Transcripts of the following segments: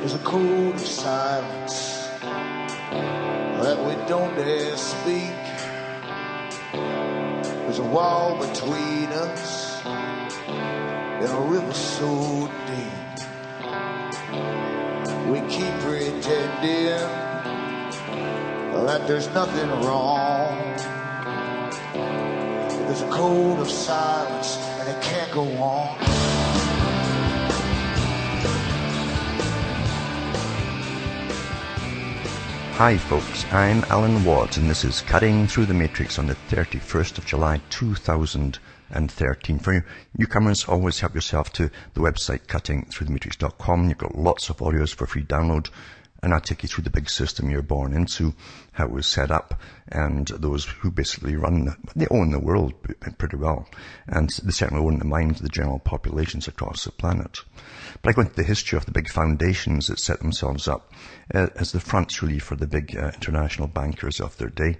There's a code of silence that we don't dare speak. There's a wall between us and a river so deep. We keep pretending that there's nothing wrong. There's a code of silence and it can't go on. Hi folks, I'm Alan Watt and this is Cutting Through the Matrix on the 31st of July 2013. For newcomers, always help yourself to the website cuttingthroughthematrix.com. You've got lots of audios for free download, and I take you through the big system you're born into, how it was set up, and those who basically they own the world pretty well, and they certainly own the minds of the general populations across the planet. But I go into the history of the big foundations that set themselves up as the fronts really for the big international bankers of their day.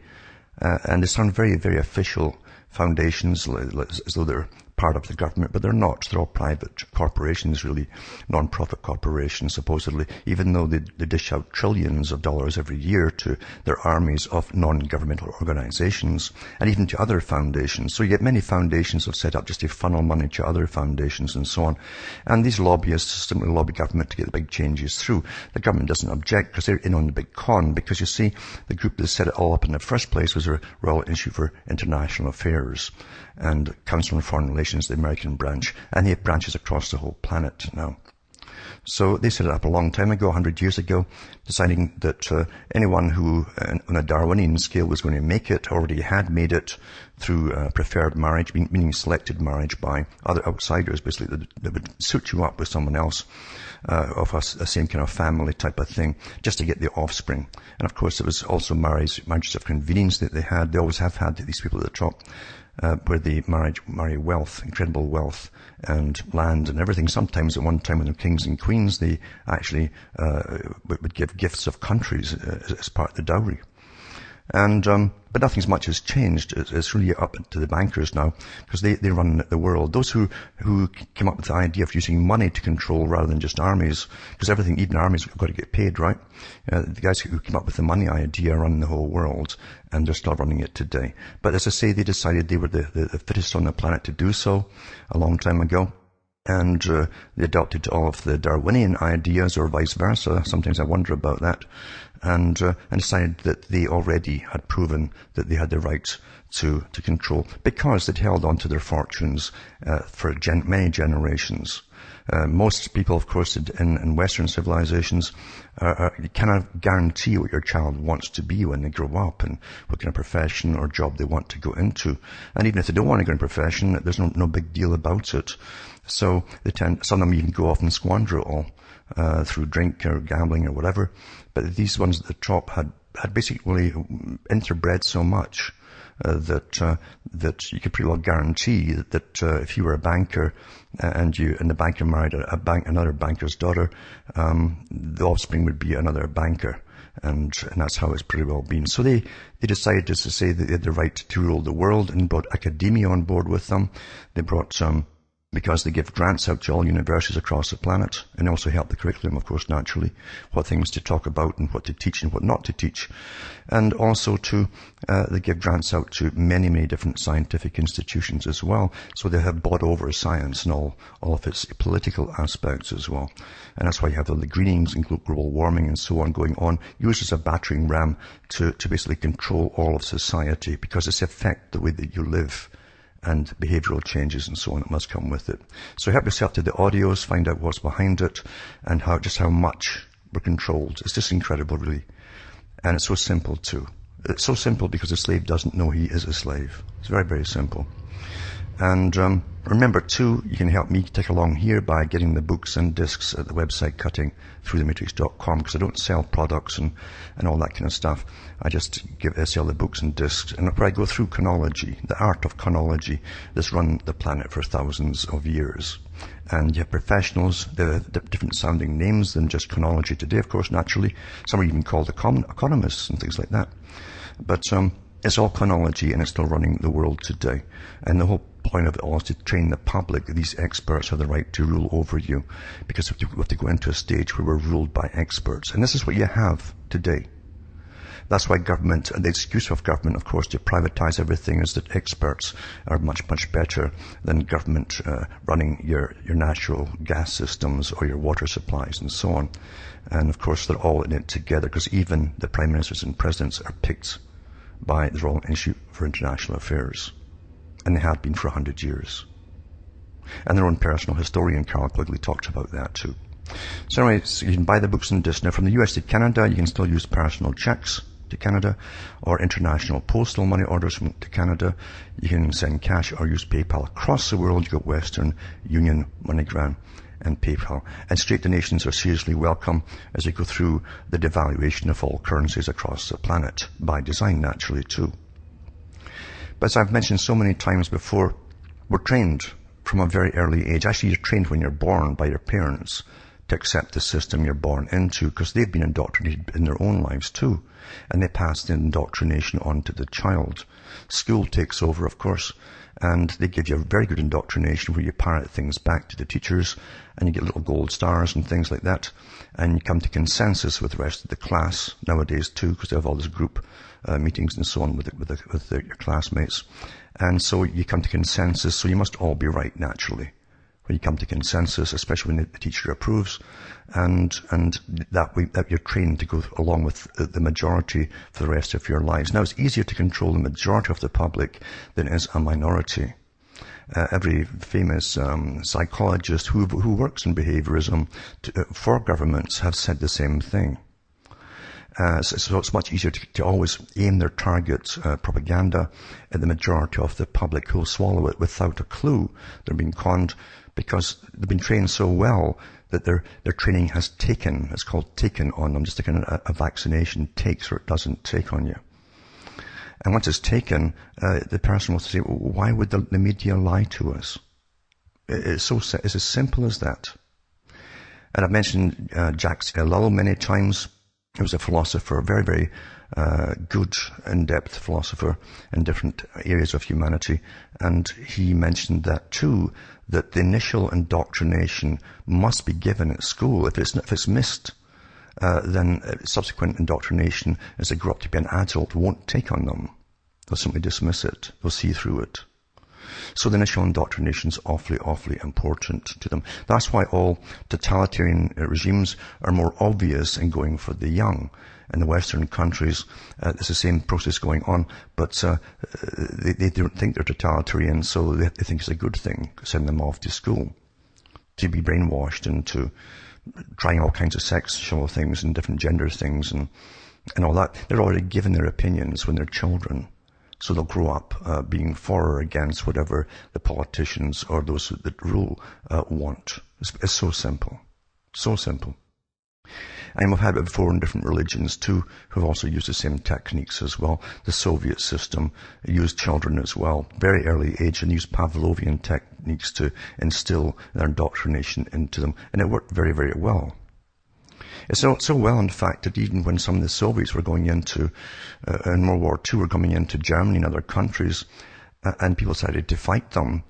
And they sound very, very official foundations, as though they're part of the government, but they're not. They're all private corporations, really, non-profit corporations, supposedly, even though they dish out trillions of dollars every year to their armies of non-governmental organizations, and even to other foundations. So you get many foundations have set up just to funnel money to other foundations and so on. And these lobbyists simply lobby government to get the big changes through. The government doesn't object because they're in on the big con, because you see, the group that set it all up in the first place was a Royal Institute for International Affairs and Council on Foreign Relations, the American branch, and they have branches across the whole planet now. So they set it up a long time ago, 100 years ago, deciding that anyone who on a Darwinian scale was going to make it already had made it through preferred marriage, meaning selected marriage by other outsiders, basically, that would suit you up with someone else of a same kind of family type of thing, just to get the offspring. And of course, it was also marriages of convenience that they had. They always have had these people at the top, where they marry wealth, incredible wealth, and land and everything. Sometimes at one time when they're kings and queens, they actually would give gifts of countries as part of the dowry. And but nothing much has changed. It's really up to the bankers now, because they run the world. Those who came up with the idea of using money to control rather than just armies, because everything, even armies, have got to get paid, right? The guys who came up with the money idea run the whole world, and they're still running it today. But as I say, they decided they were the fittest on the planet to do so a long time ago. And they adopted all of the Darwinian ideas, or vice versa. Sometimes I wonder about that. And decided that they already had proven that they had the right to control, because they'd held on to their fortunes for many generations. Most people, of course, in Western civilizations cannot guarantee what your child wants to be when they grow up and what kind of profession or job they want to go into. And even if they don't want to go into a profession, there's no big deal about it. So some of them even go off and squander it all through drink or gambling or whatever. But these ones at the top had basically interbred so much that you could pretty well guarantee that if you were a banker and the banker married another banker's daughter, the offspring would be another banker. And that's how it's pretty well been. So they decided just to say that they had the right to rule the world, and brought academia on board with them. They brought because they give grants out to all universities across the planet, and also help the curriculum, of course, naturally, what things to talk about and what to teach and what not to teach. And also they give grants out to many, many different scientific institutions as well. So they have bought over science and all of its political aspects as well. And that's why you have all the greenings and global warming and so on going on, used as a battering ram to basically control all of society, because it's affect the way that you live, and behavioral changes and so on that must come with it. So help yourself to the audios, find out what's behind it, and how much we're controlled. It's just incredible, really. And it's so simple too. It's so simple because a slave doesn't know he is a slave. It's very, very simple. And remember too, you can help me take along here by getting the books and discs at the website cuttingthroughthematrix.com, because I don't sell products and all that kind of stuff. I just sell the books and discs, and where I go through chronology, the art of chronology that's run the planet for thousands of years. And you have professionals, the different sounding names than just chronology today, of course, naturally. Some are even called economists and things like that. But it's all chronology, and it's still running the world today. And the whole point of it all is to train the public that these experts have the right to rule over you, because we have to go into a stage where we're ruled by experts. And this is what you have today. That's why government, and the excuse of government, of course, to privatize everything is that experts are much, much better than government running your natural gas systems or your water supplies and so on. And of course, they're all in it together, because even the prime ministers and presidents are picked by the Royal Institute for International Affairs. And they have been for 100 years. And their own personal historian, Carol Quigley, talked about that too. So anyways, you can buy the books in Disney. From the US to Canada, you can still use personal checks to Canada, or international postal money orders to Canada. You can send cash or use PayPal across the world. You got Western Union, MoneyGram, and PayPal. And straight donations are seriously welcome as you go through the devaluation of all currencies across the planet, by design naturally too. But as I've mentioned so many times before, we're trained from a very early age. Actually, you're trained when you're born by your parents to accept the system you're born into, because they've been indoctrinated in their own lives too. And they pass the indoctrination on to the child. School takes over, of course, and they give you a very good indoctrination where you parrot things back to the teachers, and you get little gold stars and things like that. And you come to consensus with the rest of the class nowadays too, because they have all these group meetings and so on with your classmates. And so you come to consensus, so you must all be right naturally. When you come to consensus, especially when the teacher approves, and that you're trained to go along with the majority for the rest of your lives. Now, it's easier to control the majority of the public than it is a minority. Every famous psychologist who works in behaviorism for governments have said the same thing. So it's much easier to always aim their target propaganda at the majority of the public, who will swallow it without a clue. They're being conned because they've been trained so well that their training has taken, it's called taken on them, just like a vaccination takes or it doesn't take on you. And once it's taken, the person will say, well, why would the media lie to us? It's as simple as that. And I've mentioned Jacques Ellul many times. He was a philosopher, a very, very good, in-depth philosopher in different areas of humanity. And he mentioned that too, that the initial indoctrination must be given at school. If it's missed, then subsequent indoctrination as they grow up to be an adult won't take on them. They'll simply dismiss it. They'll see through it. So the initial indoctrination is awfully, awfully important to them. That's why all totalitarian regimes are more obvious in going for the young. In the Western countries, there's the same process going on, but they don't think they're totalitarian, so they think it's a good thing to send them off to school, to be brainwashed into trying all kinds of sexual things and different gender things and all that. They're already given their opinions when they're children. So they'll grow up being for or against whatever the politicians or those that rule want. It's so simple. So simple. And we've had it before in different religions too, who've also used the same techniques as well. The Soviet system used children as well, very early age, and used Pavlovian techniques to instill their indoctrination into them. And it worked very, very well. It's not so well, in fact, that even when some of the Soviets were going into, in World War II, were coming into Germany and other countries, and people decided to fight them,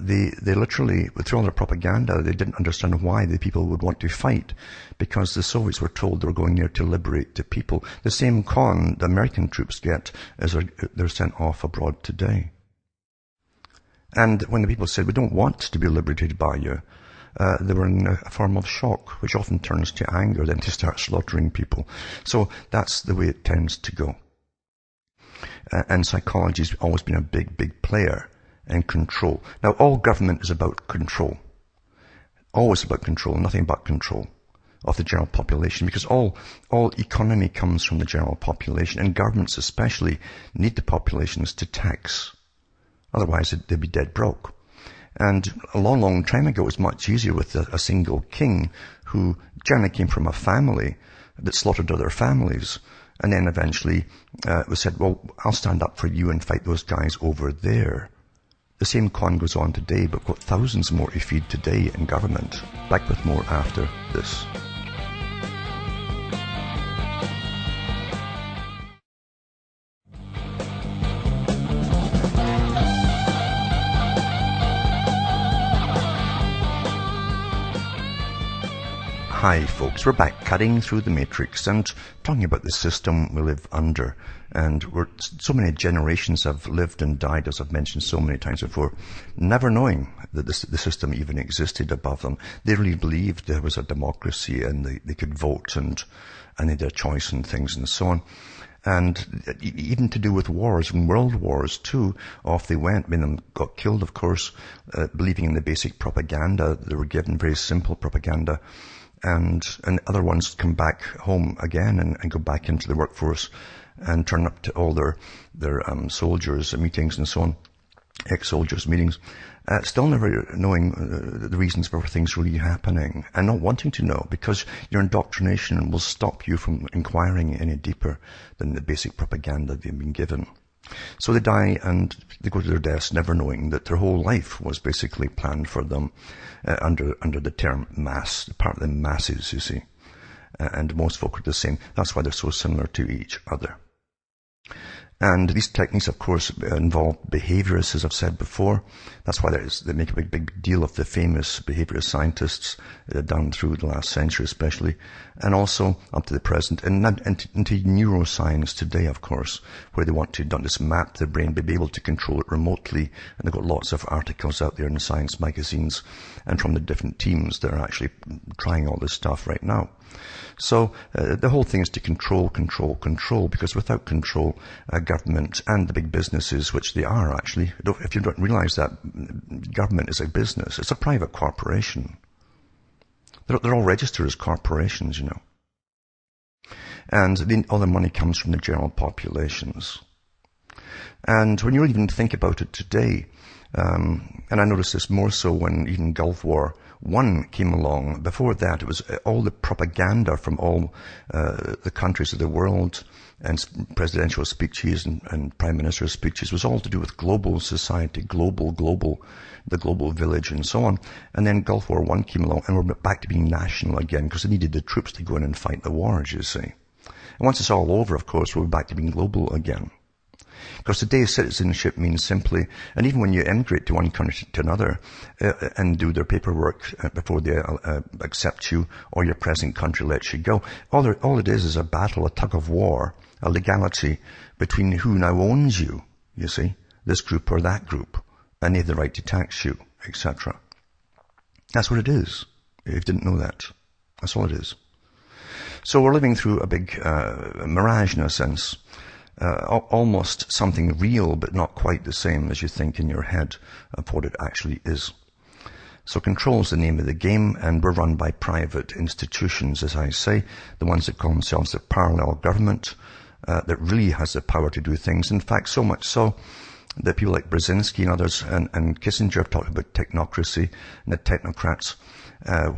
they literally, through all their propaganda, they didn't understand why the people would want to fight, because the Soviets were told they were going there to liberate the people. The same con the American troops get as they're sent off abroad today. And when the people said, we don't want to be liberated by you, they were in a form of shock, which often turns to anger, then to start slaughtering people. So that's the way it tends to go. And psychology has always been a big, big player in control. Now, all government is about control. Always about control, nothing but control of the general population, because all economy comes from the general population, and governments especially need the populations to tax. Otherwise, they'd be dead broke. And a long, long time ago, it was much easier with a single king who generally came from a family that slaughtered other families. And then eventually was said, well, I'll stand up for you and fight those guys over there. The same con goes on today, but we've got thousands more to feed today in government. Back with more after this. Hi folks, we're back cutting through the matrix and talking about the system we live under. And so many generations have lived and died, as I've mentioned so many times before, never knowing that the system even existed above them. They really believed there was a democracy and they could vote and they had a choice and things and so on. And even to do with wars and world wars too, off they went. Many of them got killed, of course, believing in the basic propaganda. They were given very simple propaganda. And other ones come back home again and go back into the workforce and turn up to all their soldiers' meetings and so on, ex-soldiers' meetings, still never knowing the reasons for things really happening and not wanting to know, because your indoctrination will stop you from inquiring any deeper than the basic propaganda they've been given. So they die and they go to their deaths never knowing that their whole life was basically planned for them under the term mass, part of the masses, you see. And most folk are the same. That's why they're so similar to each other. And these techniques, of course, involve behaviorists, as I've said before. That's why they make a big deal of the famous behaviorist scientists down through the last century especially, and also up to the present, and into neuroscience today, of course, where they want to not just map the brain, but be able to control it remotely. And they've got lots of articles out there in science magazines and from the different teams that are actually trying all this stuff right now. So the whole thing is to control, because without control, government and the big businesses, which they are actually, if you don't realize that, government is a business. It's a private corporation. They're all registered as corporations, you know. And all the money comes from the general populations. And when you even think about it today, and I noticed this more so when even Gulf War I came along. Before that, it was all the propaganda from all the countries of the world, and presidential speeches and prime minister speeches was all to do with global society, global, the global village and so on. And then Gulf War I came along and we're back to being national again because they needed the troops to go in and fight the wars, you see. And once it's all over, of course, we're back to being global again. Because today citizenship means simply, and even when you emigrate to one country to another and do their paperwork before they accept you or your present country lets you go, all it is a battle, a tug of war, a legality between who now owns you, you see, this group or that group, and they have the right to tax you, etc. That's what it is, if you didn't know that. That's all it is. So we're living through a big mirage in a sense. Almost something real, but not quite the same as you think in your head of what it actually is. So control is the name of the game, and we're run by private institutions, as I say, the ones that call themselves the parallel government, that really has the power to do things. In fact, so much so that people like Brzezinski and others and Kissinger have talked about technocracy and the technocrats,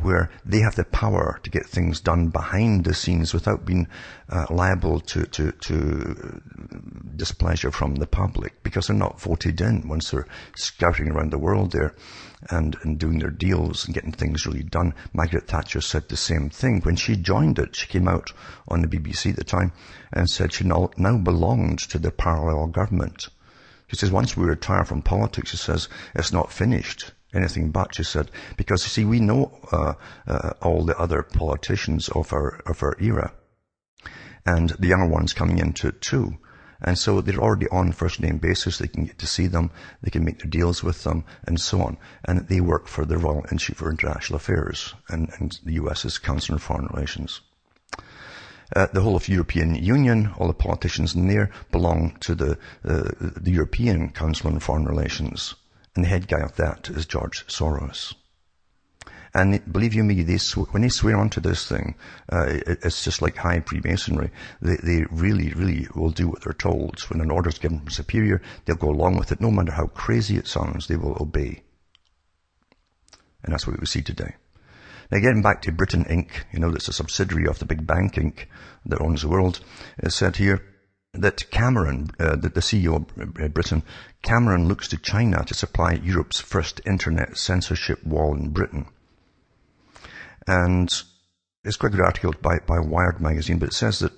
where they have the power to get things done behind the scenes without being liable to displeasure from the public, because they're not voted in once they're scouting around the world there and doing their deals and getting things really done. Margaret Thatcher said the same thing. When she joined it, she came out on the BBC at the time and said she now belonged to the parallel government. She says, once we retire from politics, she says, it's not finished. Anything but, she said, because you see, we know all the other politicians of our era, and the younger ones coming into it too. And so they're already on first name basis. They can get to see them, they can make their deals with them, and so on. And they work for the Royal Institute for International Affairs and the US's Council on Foreign Relations. The whole of European Union, all the politicians in there belong to the European Council on Foreign Relations. And the head guy of that is George Soros. And believe you me, when they swear onto this thing, it's just like high Freemasonry. They really will do what they're told. When an order is given from superior, they'll go along with it. No matter how crazy it sounds, they will obey. And that's what we see today. Now, getting back to Britain Inc., that's a subsidiary of the big bank Inc. that owns the world, it said here that Cameron, the CEO of Britain, Cameron looks to China to supply Europe's first internet censorship wall in Britain. And it's quite a good article by Wired magazine, but it says that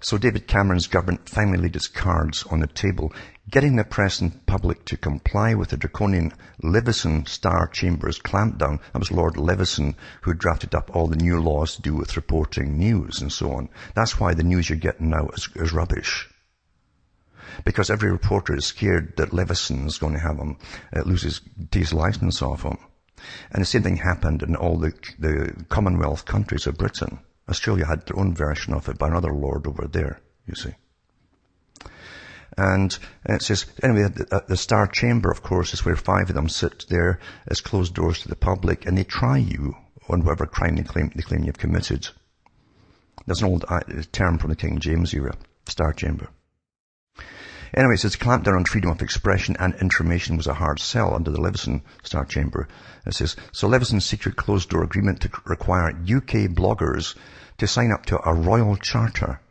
So David Cameron's government finally laid its cards on the table, getting the press and public to comply with the draconian Leveson Star Chambers clampdown. That was Lord Leveson who drafted up all the new laws to do with reporting news and so on. That's why the news you're getting now is rubbish. Because every reporter is scared that Leveson is going to have him take his license off him. And the same thing happened in all the Commonwealth countries of Britain. Australia had their own version of it by another lord over there, you see. And it says, anyway, the Star Chamber, of course, is where 5 of them sit there as closed doors to the public, and they try you on whatever crime they claim you've committed. There's an old term from the King James era, Star Chamber. Anyway, it says the clampdown on freedom of expression and information was a hard sell under the Leveson Star Chamber. It says, so Leveson's secret closed-door agreement to require UK bloggers to sign up to a royal charter.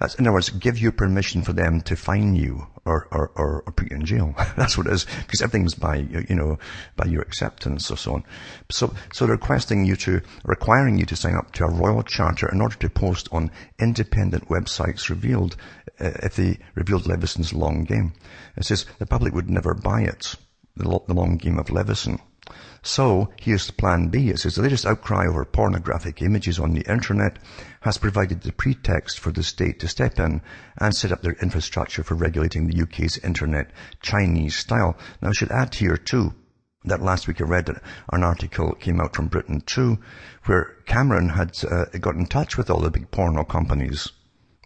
That's, in other words, give you permission for them to fine you or put you in jail. That's what it is, because everything's by your acceptance or so on. So they're requiring you to sign up to a royal charter in order to post on independent websites if they revealed Leveson's long game. It says the public would never buy it, the long game of Leveson. So, here's plan B. It says the latest outcry over pornographic images on the internet has provided the pretext for the state to step in and set up their infrastructure for regulating the UK's internet Chinese style. Now, I should add here too, that last week I read an article came out from Britain too, where Cameron had got in touch with all the big porno companies.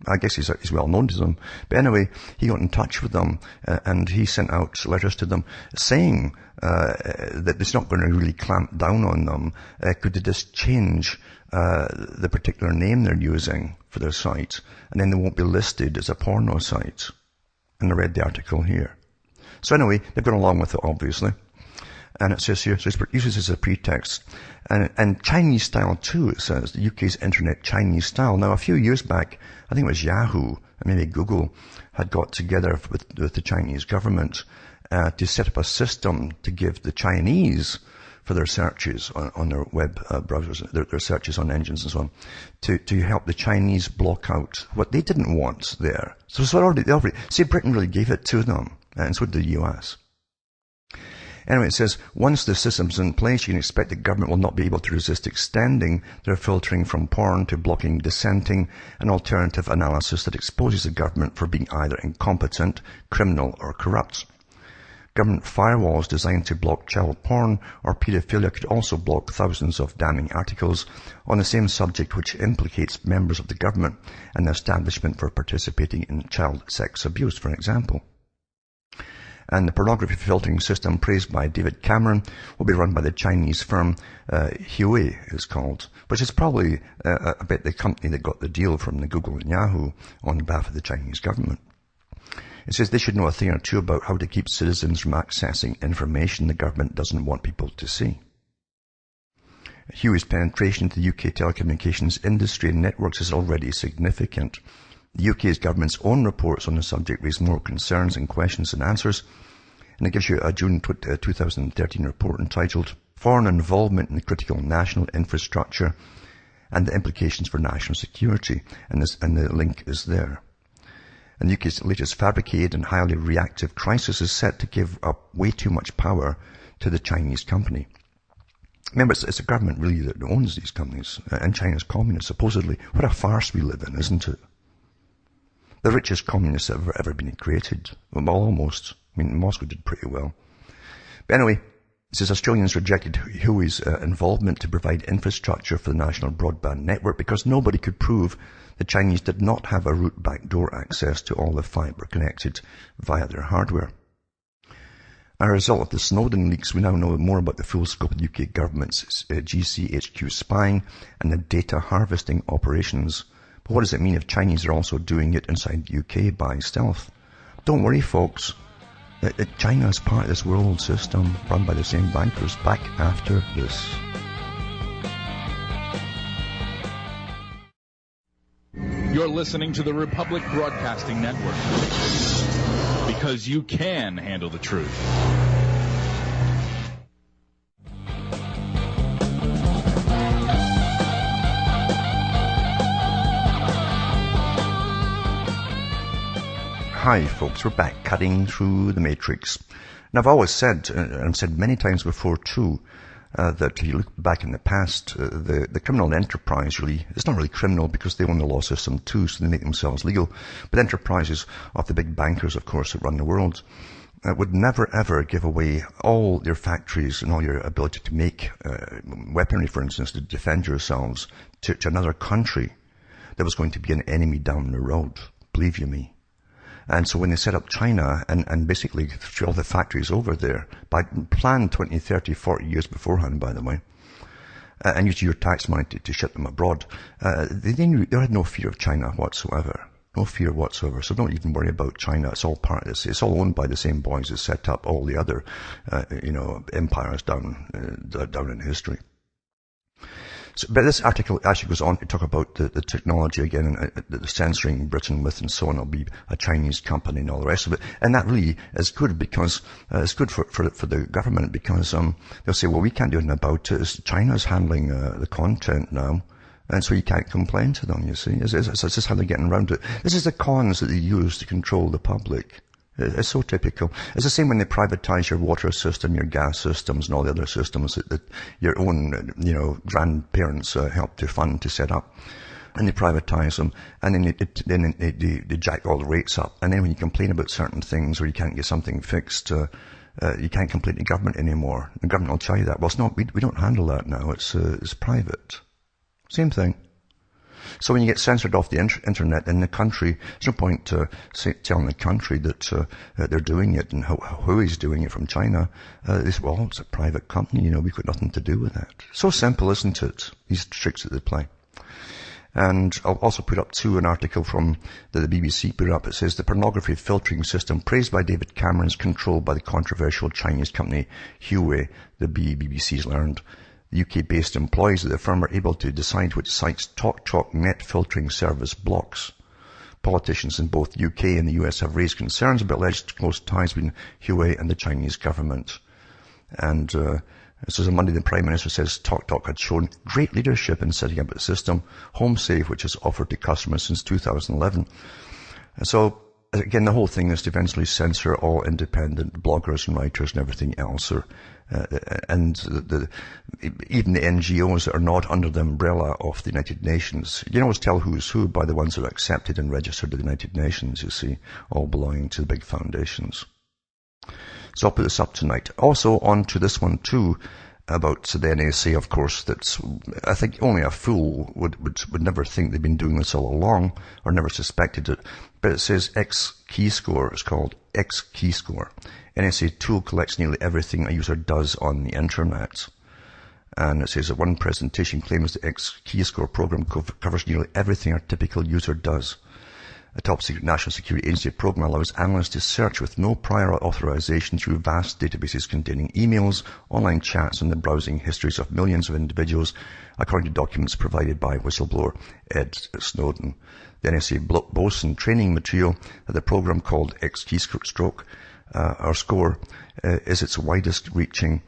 I guess he's well known to them. But anyway, he got in touch with them and he sent out letters to them saying that it's not going to really clamp down on them. Could they just change the particular name they're using for their site, and then they won't be listed as a porno site. And I read the article here. So anyway, they've gone along with it, obviously. And it says here, so it uses as a pretext. And Chinese style too, it says, the UK's internet Chinese style. Now, a few years back, I think it was Yahoo, and maybe Google, had got together with the Chinese government to set up a system to give the Chinese, for their searches on their web browsers, their searches on engines and so on, to help the Chinese block out what they didn't want there. So they already, see, Britain really gave it to them, and so did the US. Anyway, it says, once the system's in place, you can expect the government will not be able to resist extending their filtering from porn to blocking dissenting and alternative analysis that exposes the government for being either incompetent, criminal, or corrupt. Government firewalls designed to block child porn or paedophilia could also block thousands of damning articles on the same subject which implicates members of the government and the establishment for participating in child sex abuse, for example. And the pornography filtering system praised by David Cameron will be run by the Chinese firm Huawei, is called, which is probably I bet the company that got the deal from the Google and Yahoo on behalf of the Chinese government. It says they should know a thing or two about how to keep citizens from accessing information the government doesn't want people to see. Huawei's penetration into the UK telecommunications industry and networks is already significant. The UK's government's own reports on the subject raise more concerns and questions than answers, and it gives you a June 2013 report entitled Foreign Involvement in the Critical National Infrastructure and the Implications for National Security, and the link is there. And the UK's latest fabricated and highly reactive crisis is set to give up way too much power to the Chinese company. Remember, it's the government really that owns these companies, and China's communist, supposedly. What a farce we live in, isn't it? The richest communists that have ever been created. Well, almost. I mean, Moscow did pretty well. But anyway, it says Australians rejected Huawei's involvement to provide infrastructure for the national broadband network because nobody could prove the Chinese did not have a root backdoor access to all the fibre connected via their hardware. As a result of the Snowden leaks, we now know more about the full scope of the UK government's GCHQ spying and the data harvesting operations. But what does it mean if Chinese are also doing it inside the UK by stealth? Don't worry, folks. China is part of this world system run by the same bankers. Back after this. You're listening to the Republic Broadcasting Network, because you can handle the truth. Hi folks, we're back cutting through the matrix. And I've always said, and I've said many times before too, that if you look back in the past, the criminal enterprise really, it's not really criminal because they own the law system too, so they make themselves legal. But enterprises of the big bankers, of course, that run the world, would never ever give away all your factories and all your ability to make weaponry, for instance, to defend yourselves to another country that was going to be an enemy down the road. Believe you me. And so when they set up China and basically threw all the factories over there, by planned 20, 30, 40 years beforehand, by the way, and used your tax money to ship them abroad, they had no fear of China whatsoever. No fear whatsoever. So don't even worry about China. It's all part of this. It's all owned by the same boys that set up all the other, empires down in history. So, but this article actually goes on to talk about the technology again, and the censoring Britain with and so on. It'll be a Chinese company and all the rest of it. And that really is good because it's good for the government because they'll say, well, we can't do anything about it. China's handling the content now. And so you can't complain to them, you see. It's just how they're getting around it. This is the cons that they use to control the public. It's so typical. It's the same when they privatize your water system, your gas systems, and all the other systems that your own, grandparents helped to fund to set up. And they privatize them, and then they jack all the rates up. And then when you complain about certain things or you can't get something fixed, you can't complain to the government anymore. The government will tell you that. Well, it's not. We don't handle that now. It's private. Same thing. So when you get censored off the internet in the country, there's no point telling the country that they're doing it and who is doing it from China. They say, well, it's a private company, we've got nothing to do with that. So simple, isn't it? These tricks that they play. And I'll also put up too an article from the BBC put up. It says the pornography filtering system praised by David Cameron is controlled by the controversial Chinese company Huawei, the BBC's learned. The UK-based employees of the firm are able to decide which sites TalkTalk net filtering service blocks. Politicians in both UK and the US have raised concerns about alleged close ties between Huawei and the Chinese government. And this was on Monday, the Prime Minister says TalkTalk had shown great leadership in setting up the system, HomeSafe, which is offered to customers since 2011. And so, again, the whole thing is to eventually censor all independent bloggers and writers and everything else, and even the NGOs that are not under the umbrella of the United Nations. You can always tell who's who by the ones that are accepted and registered to the United Nations, you see, all belonging to the big foundations. So I'll put this up tonight. Also on to this one too, about the NSA, of course, that's, I think only a fool would never think they've been doing this all along, or never suspected it. But it says X-Keyscore, it's called X-Keyscore. NSA tool collects nearly everything a user does on the internet. And it says that one presentation claims the X-Keyscore program covers nearly everything a typical user does. A top-secret national security agency program allows analysts to search with no prior authorization through vast databases containing emails, online chats, and the browsing histories of millions of individuals, according to documents provided by whistleblower Ed Snowden. The NSA boasts in training material that the program called X-Keyscore is its widest-reaching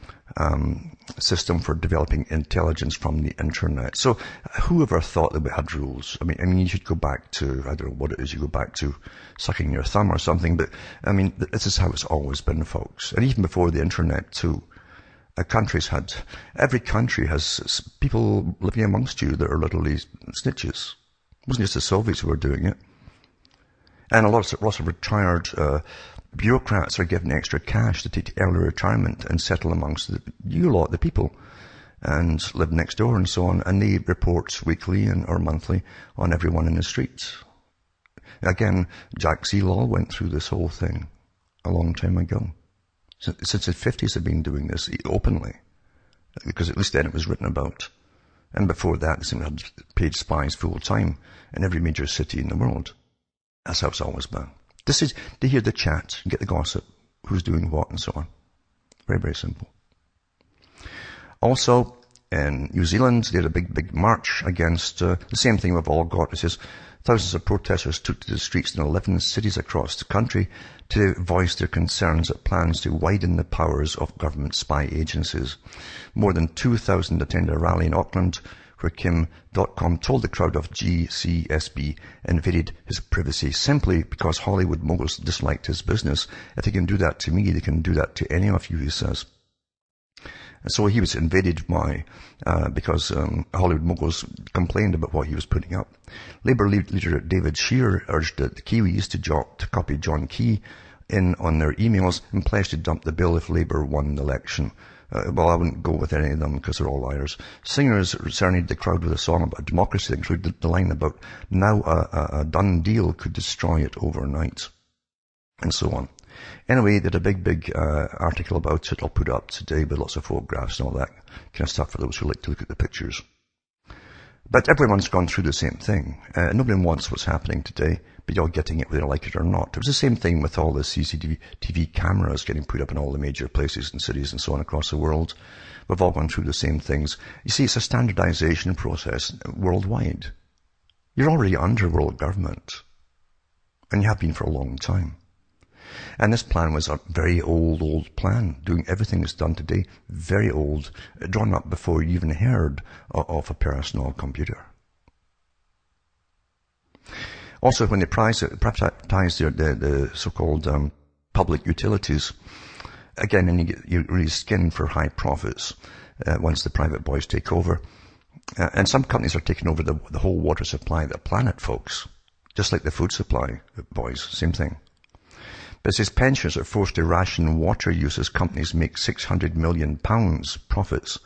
system for developing intelligence from the internet. So whoever thought that we had rules? I mean, you should go back to, I don't know what it is, you go back to sucking your thumb or something, but I mean, this is how it's always been, folks. And even before the internet too, every country has people living amongst you that are literally snitches. It wasn't just the Soviets who were doing it. And lots of retired bureaucrats are given extra cash to take early retirement and settle amongst the people, and live next door and so on. And they report weekly or monthly on everyone in the streets. Again, Jack Sealaw went through this whole thing a long time ago. Since the 50s they've been doing this openly, because at least then it was written about. And before that, they seemed to have paid spies full time in every major city in the world. That's how it's always been. This is to hear the chat, get the gossip, who's doing what and so on. Very, very simple. Also, in New Zealand, they had a big march against the same thing we've all got. It says thousands of protesters took to the streets in 11 cities across the country to voice their concerns at plans to widen the powers of government spy agencies. More than 2,000 attended a rally in Auckland, where Kim.com told the crowd of GCSB invaded his privacy simply because Hollywood moguls disliked his business. If they can do that to me, they can do that to any of you, he says. And so he was invaded because Hollywood moguls complained about what he was putting up. Labour leader David Shearer urged the Kiwis to copy John Key in on their emails and pledged to dump the bill if Labour won the election. Well, I wouldn't go with any of them because they're all liars. Singers serenaded the crowd with a song about democracy that included the line about now a done deal could destroy it overnight, and so on. Anyway, they had a big article about it I'll put up today with lots of photographs and all that kind of stuff for those who like to look at the pictures. But everyone's gone through the same thing. Nobody wants what's happening today, but you're getting it whether you like it or not. It was the same thing with all the CCTV cameras getting put up in all the major places and cities and so on across the world. We've all gone through the same things. You see, it's a standardization process worldwide. You're already under world government, and you have been for a long time. And this plan was a very old plan, doing everything that's done today, very old, drawn up before you even heard of a personal computer. Also, when they privatize the so-called public utilities, again, and you really skin for high profits once the private boys take over. And some companies are taking over the whole water supply of the planet, folks. Just like the food supply boys, same thing. But it says pensioners are forced to ration water use as companies make £600 million profits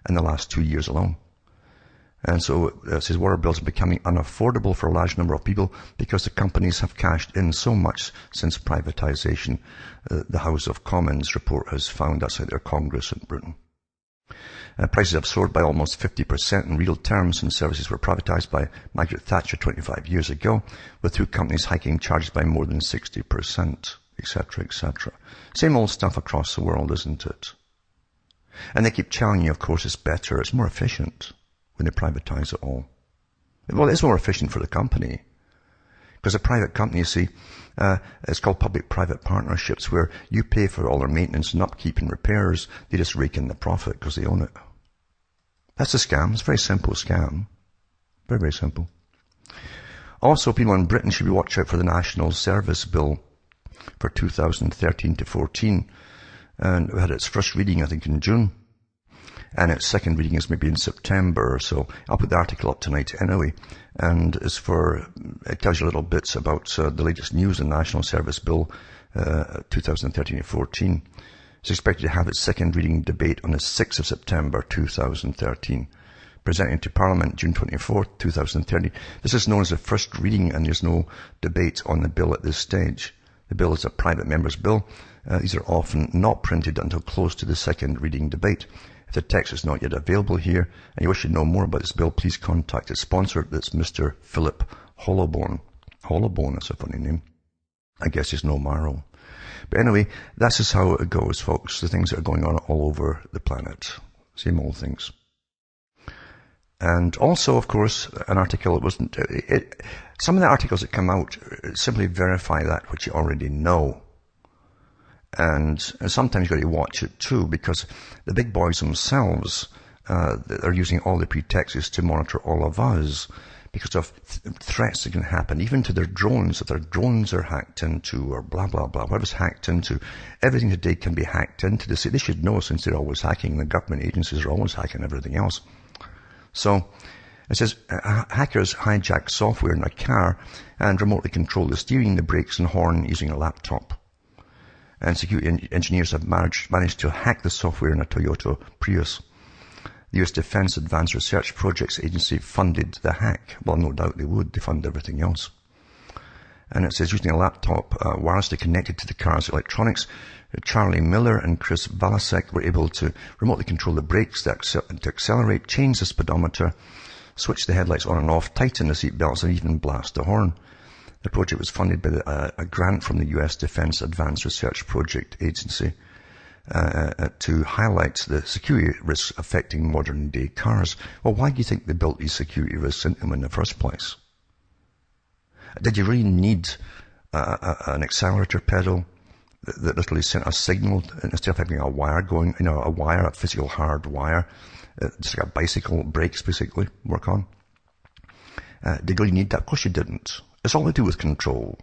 in the last 2 years alone. And so it says water bills are becoming unaffordable for a large number of people because the companies have cashed in so much since privatisation. The House of Commons report has found that's at their Congress in Britain. Prices have soared by almost 50% in real terms since services were privatised by Margaret Thatcher 25 years ago, with two companies hiking charges by more than 60%. Etc., etc. Same old stuff across the world, isn't it? And they keep telling you, of course, it's better, it's more efficient when they privatize it all. Well, it's more efficient for the company. Because a private company, you see, it's called public-private partnerships, where you pay for all their maintenance and upkeep and repairs. They just rake in the profit because they own it. That's a scam. It's a very simple scam. Very, very simple. Also, people in Britain should be watch out for the National Service Bill for 2013 to 14, and we had its first reading, I think, in June, and its second reading is maybe in September or so. I'll put the article up tonight anyway, and it tells you little bits about the latest news in National Service Bill 2013 to 14. It's expected to have its second reading debate on the 6th of September 2013. Presented to Parliament June 24th, 2013. This is known as the first reading, and there's no debate on the bill at this stage. The bill is a private member's bill. These are often not printed until close to the second reading debate. If the text is not yet available here and you wish to know more about this bill, please contact its sponsor. That's Mr. Philip Hollowborn. Hollowborn, that's a funny name. I guess he's no marrow. But anyway, that's just how it goes, folks. The things that are going on all over the planet. Same old things. And also, of course, an article, some of the articles that come out simply verify that which you already know. And sometimes you've got to watch it too, because the big boys themselves, are using all the pretexts to monitor all of us because of threats that can happen, even to their drones, if their drones are hacked into, or blah, blah, blah, whatever's hacked into. Everything today can be hacked into. They should know, since they're always hacking. The government agencies are always hacking everything else. So, it says, hackers hijack software in a car and remotely control the steering, the brakes and horn using a laptop. And security engineers have managed to hack the software in a Toyota Prius. The US Defense Advanced Research Projects Agency funded the hack. Well, no doubt they would. They fund everything else. And it says, using a laptop wirelessly connected to the car's electronics, Charlie Miller and Chris Valasek were able to remotely control the brakes to accelerate, change the speedometer, switch the headlights on and off, tighten the seatbelts, and even blast the horn. The project was funded by a grant from the US Defense Advanced Research Project Agency to highlight the security risks affecting modern-day cars. Well, why do you think they built these security risks into them in the first place? Did you really need an accelerator pedal that literally sent a signal instead of having a wire going, a physical hard wire, just like a bicycle brakes basically work on. Did you really need that? Of course you didn't. It's all to do with control.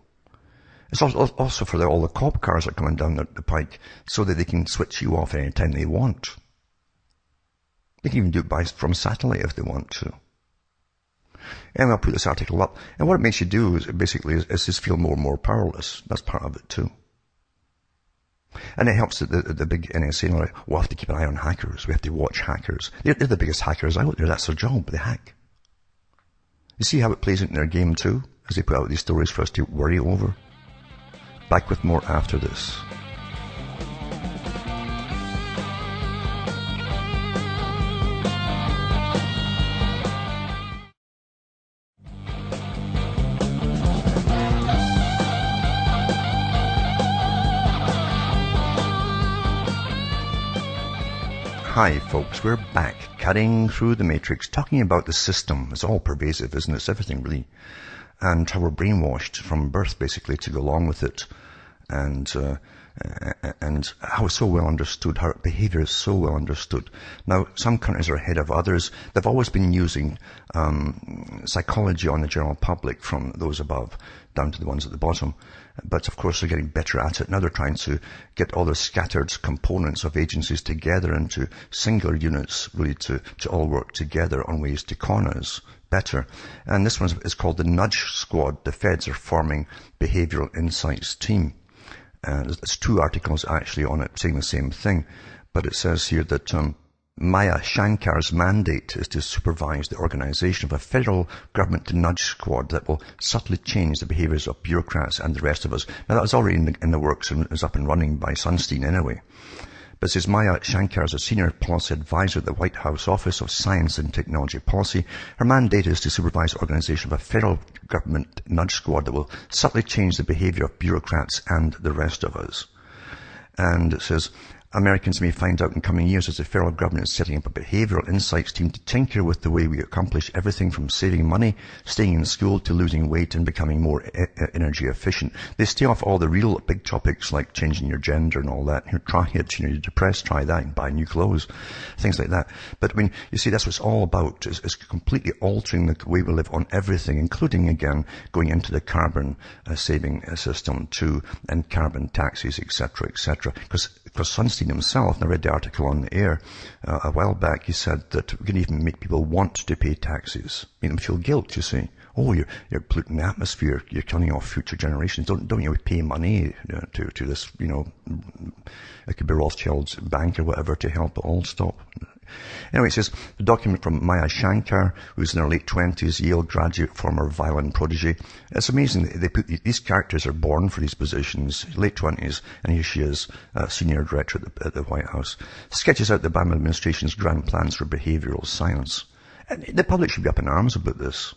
It's also for all the cop cars that are coming down the pike so that they can switch you off anytime they want. They can even do it from satellite if they want to. And I'll put this article up. And what it makes you do is just feel more and more powerless. That's part of it too. And it helps that the big NSA, like, we have to keep an eye on hackers. We have to watch hackers. They're the biggest hackers out there. That's their job. They hack. You see how it plays into their game too, as they put out these stories for us to worry over? Back with more after this. Hi folks, we're back, cutting through the matrix, talking about the system. It's all pervasive, isn't it? It's everything really. And how we're brainwashed from birth basically to go along with it. And how it's so well understood, how behavior is so well understood. Now, some countries are ahead of others. They've always been using psychology on the general public, from those above down to the ones at the bottom. But of course they're getting better at it. Now they're trying to get all the scattered components of agencies together into singular units, really to all work together on ways to con us better. And this one is called the Nudge Squad. The feds are forming Behavioral Insights Team. There's two articles actually on it saying the same thing. But it says here that Maya Shankar's mandate is to supervise the organization of a federal government nudge squad that will subtly change the behaviors of bureaucrats and the rest of us. Now that was already in the works and is up and running by Sunstein anyway. But it says Maya Shankar is a senior policy advisor at the White House Office of Science and Technology Policy. Her mandate is to supervise the organization of a federal government nudge squad that will subtly change the behavior of bureaucrats and the rest of us. And it says, Americans may find out in coming years as the federal government is setting up a behavioral insights team to tinker with the way we accomplish everything from saving money, staying in school, to losing weight and becoming more energy efficient. They stay off all the real big topics like changing your gender and all that. Try it, you're depressed, try that and buy new clothes, things like that. But I mean, you see, that's what it's all about, is completely altering the way we live on everything, including, again, going into the carbon saving system too, and carbon taxes, etc., etc. Because Sunstein himself, and I read the article on the air a while back, he said that we can even make people want to pay taxes, make them feel guilt, you see. Oh, you're polluting the atmosphere, you're killing off future generations. Don't you pay money to this, it could be Rothschild's bank or whatever to help it all stop. Anyway, it says, the document from Maya Shankar, who's in her late 20s, Yale graduate, former violin protege. It's amazing. They put these characters are born for these positions, late 20s, and here she is, senior director at the White House. Sketches out the Obama administration's grand plans for behavioral science. And the public should be up in arms about this.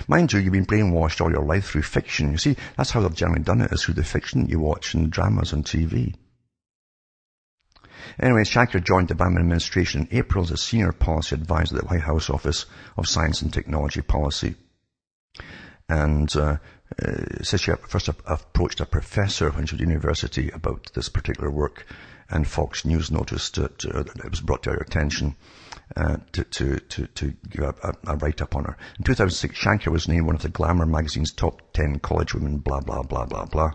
Mind you, you've been brainwashed all your life through fiction. You see, that's how they've generally done it, is through the fiction that you watch in dramas on TV. Anyway, Shankar joined the Obama administration in April as a senior policy advisor at the White House Office of Science and Technology Policy. And says she first approached a professor when she was at university about this particular work, and Fox News noticed it was brought to her attention to give a write-up on her. In 2006, Shankar was named one of the Glamour magazine's top 10 college women, blah, blah, blah, blah, blah.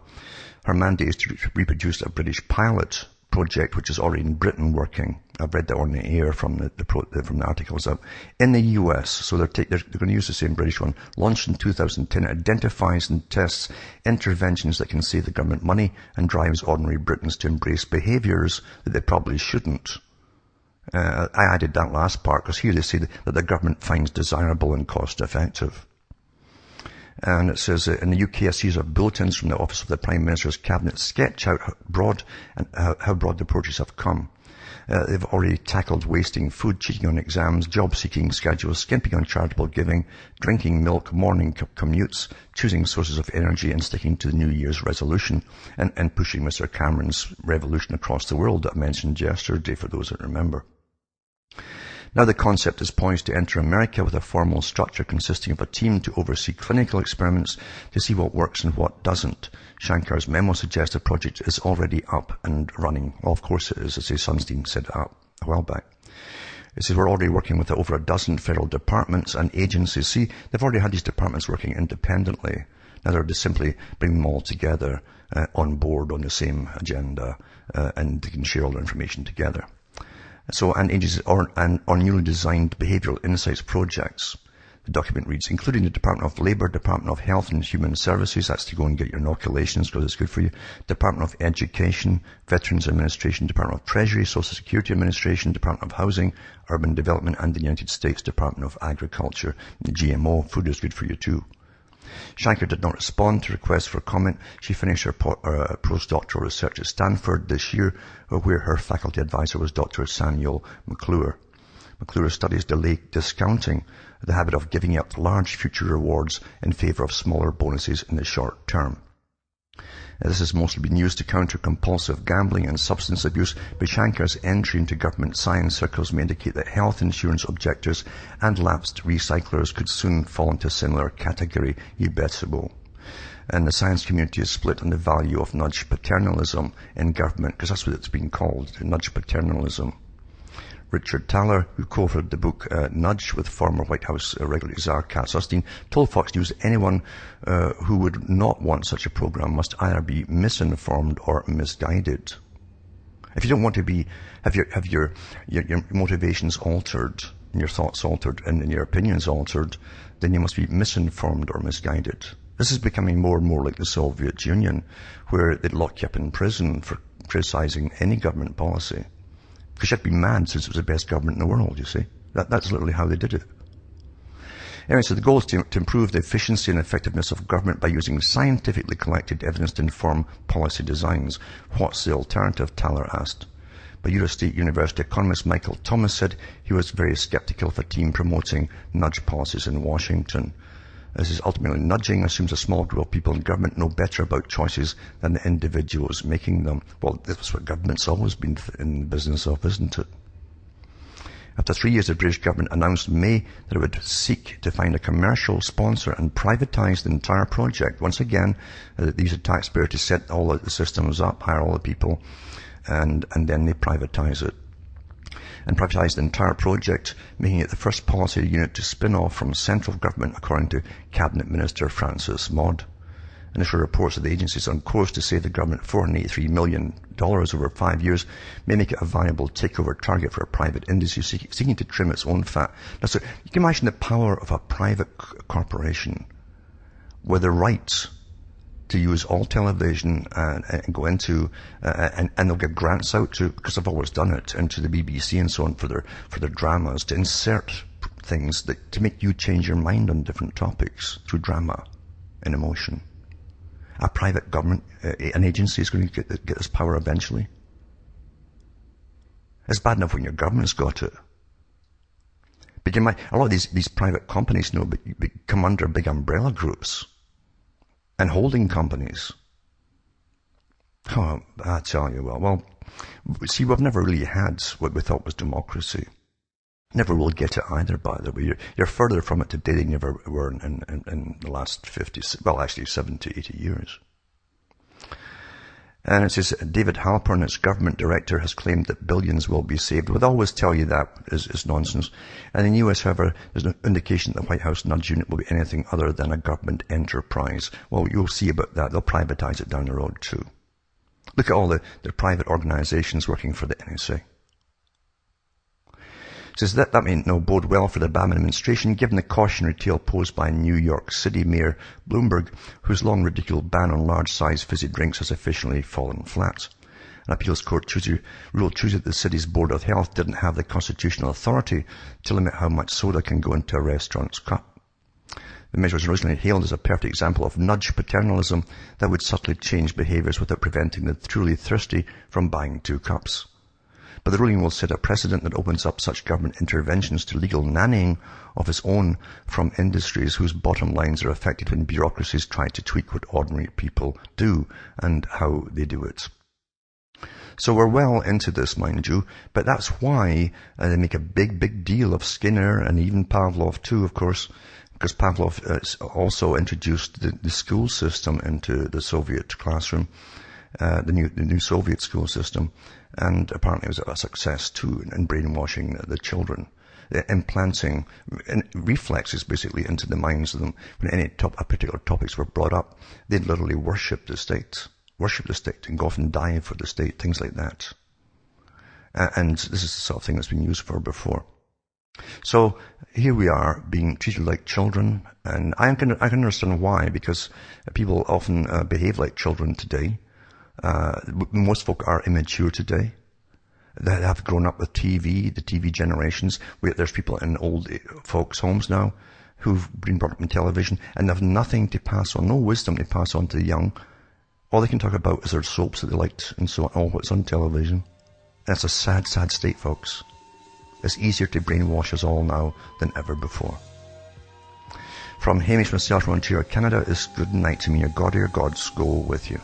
Her mandate is to reproduce a British pilot project, which is already in Britain working. I've read that on the air from the articles up in the US. So they're going to use the same British one. Launched in 2010, it identifies and tests interventions that can save the government money and drives ordinary Britons to embrace behaviours that they probably shouldn't. I added that last part because here they say that the government finds desirable and cost effective. And it says in the UK, a series of bulletins from the Office of the Prime Minister's Cabinet sketch out how broad the approaches have come. They've already tackled wasting food, cheating on exams, job-seeking schedules, skimping on charitable giving, drinking milk, morning commutes, choosing sources of energy and sticking to the New Year's resolution, and pushing Mr. Cameron's revolution across the world that I mentioned yesterday for those that remember. Now the concept is poised to enter America with a formal structure consisting of a team to oversee clinical experiments to see what works and what doesn't. Shankar's memo suggests the project is already up and running. Well, of course it is, as Sunstein said a while back. It says we're already working with over a dozen federal departments and agencies. See, they've already had these departments working independently. Now they're just simply bringing them all together on board on the same agenda, and they can share all their information together. So, and agencies on newly designed behavioral insights projects. The document reads, including the Department of Labour, Department of Health and Human Services, that's to go and get your inoculations because it's good for you, Department of Education, Veterans Administration, Department of Treasury, Social Security Administration, Department of Housing, Urban Development, and the United States Department of Agriculture. The GMO, food is good for you too. Shankar did not respond to requests for comment. She finished her postdoctoral research at Stanford this year, where her faculty advisor was Dr. Samuel McClure. McClure studies delay discounting, the habit of giving up large future rewards in favor of smaller bonuses in the short term. This has mostly been used to counter compulsive gambling and substance abuse, but Shankar's entry into government science circles may indicate that health insurance objectors and lapsed recyclers could soon fall into a similar category. You bet so will. And the science community is split on the value of nudge paternalism in government, because that's what it's been called, nudge paternalism. Richard Thaler, who co-authored the book Nudge with former White House Regulatory Czar Kat Sustein, told Fox News anyone who would not want such a program must either be misinformed or misguided. If you don't want to have your motivations altered, and your thoughts altered, and your opinions altered, then you must be misinformed or misguided. This is becoming more and more like the Soviet Union, where they'd lock you up in prison for criticizing any government policy. Because you'd be mad since it was the best government in the world, you see. That's literally how they did it. Anyway, so the goal is to improve the efficiency and effectiveness of government by using scientifically collected evidence to inform policy designs. What's the alternative, Thaler asked. But Utah State University economist Michael Thomas said he was very skeptical of a team promoting nudge policies in Washington. This is ultimately nudging assumes a small group of people in government know better about choices than the individuals making them. Well, that's what government's always been in the business of, isn't it? After 3 years, the British government announced in May that it would seek to find a commercial sponsor and privatise the entire project. Once again, these are taxpayers to set all the systems up, hire all the people, and then they privatise it. And privatise the entire project, making it the first policy unit to spin off from central government, according to Cabinet Minister Francis Maud. Initial reports of the agencies on course to save the government $483 million over 5 years may make it a viable takeover target for a private industry seeking to trim its own fat. Now, so you can imagine the power of a private corporation with the right to use all television and go into, and they'll get grants out to, because they've always done it, into the BBC and so on for their dramas, to insert things to make you change your mind on different topics through drama and emotion. A private government, an agency is going to get this power eventually. It's bad enough when your government's got it. But a lot of these private companies, come under big umbrella groups and holding companies. Oh, I tell you, well, see, we've never really had what we thought was democracy. Never will get it either, by the way. You're further from it today than you ever were in the last 70, 80 years. And it says, David Halpern, its government director, has claimed that billions will be saved. We'd always tell you that is nonsense. And in the US, however, there's no indication that the White House Nudge Unit will be anything other than a government enterprise. Well, you'll see about that. They'll privatize it down the road too. Look at all the private organizations working for the NSA. It says that may no bode well for the Obama administration, given the cautionary tale posed by New York City Mayor Bloomberg, whose long ridiculed ban on large-sized fizzy drinks has officially fallen flat. An appeals court ruled Tuesday that the city's Board of Health didn't have the constitutional authority to limit how much soda can go into a restaurant's cup. The measure was originally hailed as a perfect example of nudge paternalism that would subtly change behaviours without preventing the truly thirsty from buying 2 cups. But the ruling will set a precedent that opens up such government interventions to legal nannying of its own from industries whose bottom lines are affected when bureaucracies try to tweak what ordinary people do and how they do it. So we're well into this, mind you, but that's why they make a big deal of Skinner and even Pavlov too, of course, because Pavlov also introduced the school system into the Soviet classroom, the new Soviet school system, and apparently it was a success too in brainwashing the children, implanting reflexes basically into the minds of them. When any particular topics were brought up, they'd literally worship the state and go off and die for the state, things like that. And this is the sort of thing that's been used for before. So here we are being treated like children, and I can understand why, because people often behave like children today. Most folk are immature today. They have grown up with TV, the TV generations. There's people in old folks' homes now who've been brought up in television and have nothing to pass on, no wisdom to pass on to the young. All they can talk about is their soaps that they liked and so on, all what's on television. That's a sad state, folks. It's easier to brainwash us all now than ever before. From Hamish myself from Ontario, Canada, is good night to me. Your God, your gods go with you.